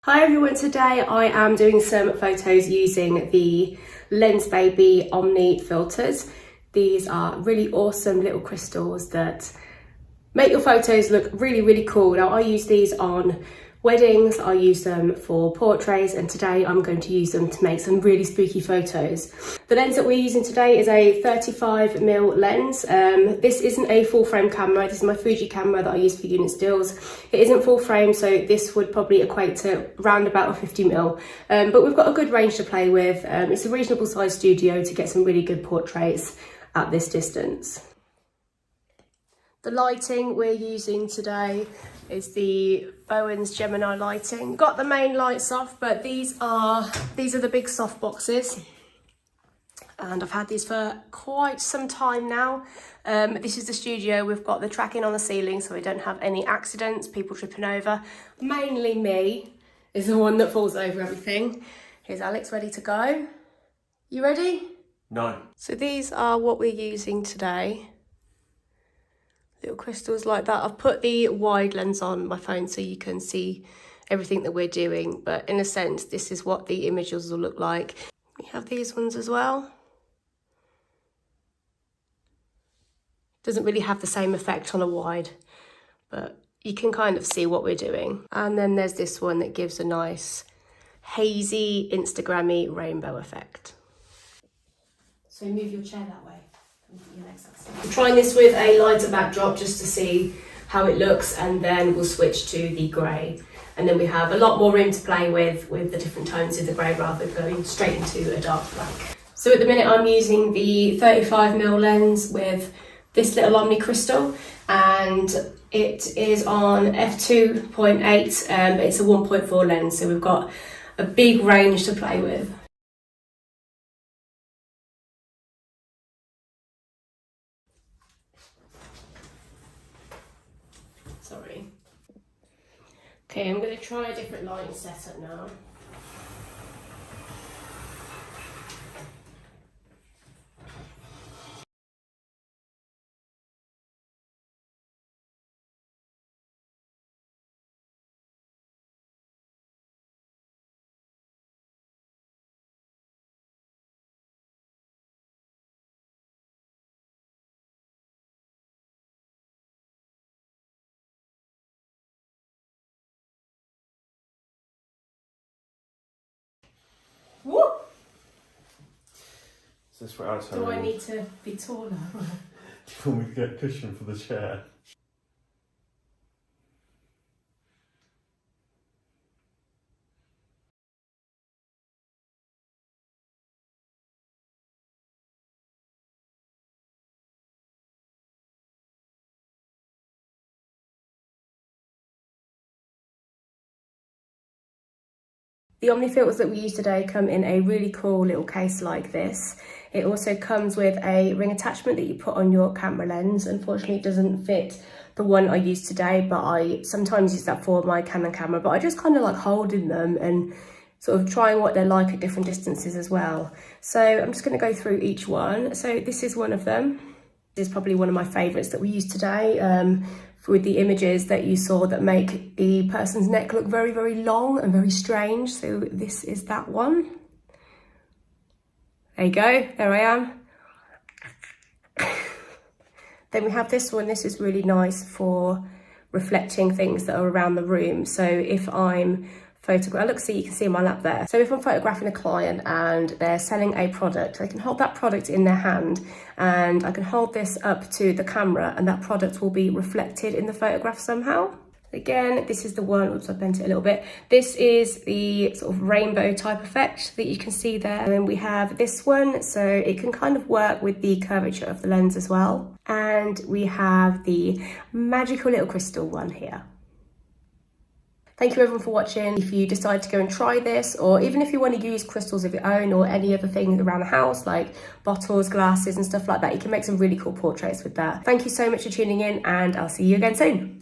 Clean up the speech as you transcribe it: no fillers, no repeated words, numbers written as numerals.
Hi everyone, today I am doing some photos using the Lensbaby Omni filters. These are really awesome little crystals that make your photos look really cool. Now I use these on weddings, I use them for portraits, and today I'm going to use them to make some really spooky photos. The lens that we're using today is a 35mm lens. This isn't a full frame camera, this is my Fuji camera that I use for unit stills. It isn't full frame, so this would probably equate to around about a 50mm, but we've got a good range to play with. It's a reasonable size studio to get some really good portraits at this distance. The lighting we're using today is the Bowen's Gemini lighting. Got the main lights off, but these are the big soft boxes, and I've had these for quite some time now. This is the studio. We've got the tracking on the ceiling so we don't have any accidents, people tripping over. Mainly me is the one that falls over everything. Here's Alex ready to go. You ready? No. So these are what we're using today. Little crystals like that. I've put the wide lens on my phone so you can see everything that we're doing, but in a sense this is what the images will look like. We have these ones as well. Doesn't really have the same effect on a wide, but you can kind of see what we're doing. And then there's this one that gives a nice hazy Instagrammy rainbow effect. So move your chair that way. I'm trying this with a lighter backdrop just to see how it looks, and then we'll switch to the grey, and then we have a lot more room to play with the different tones of the grey rather than going straight into a dark black. So at the minute I'm using the 35mm lens with this little Omni crystal, and it is on f2.8, but it's a 1.4 lens, so we've got a big range to play with. Sorry. Okay, I'm going to try a different lighting setup now. Woo! Is this where I turn? Do I need to be taller? Do you want me to get a cushion for the chair? The Omni filters that we use today come in a really cool little case like this. It also comes with a ring attachment that you put on your camera lens. Unfortunately, it doesn't fit the one I use today, but I sometimes use that for my Canon camera. But I just kind of like holding them and sort of trying what they're like at different distances as well. So I'm just going to go through each one. So this is one of them. This is probably one of my favourites that we use today. With the images that you saw that make the person's neck look very long and very strange. So this is that one. There you go, there I am. Then we have this one. This is really nice for reflecting things that are around the room. So if I'm look, see, you can see my lap there. So if I'm photographing a client and they're selling a product, they can hold that product in their hand, and I can hold this up to the camera and that product will be reflected in the photograph somehow. Again, this is the one, oops, I bent it a little bit. This is the sort of rainbow type effect that you can see there. And then we have this one, so it can kind of work with the curvature of the lens as well. And we have the magical little crystal one here. Thank you everyone for watching. If you decide to go and try this, or even if you want to use crystals of your own or any other things around the house like bottles, glasses and stuff like that, you can make some really cool portraits with that. Thank you so much for tuning in, and I'll see you again soon.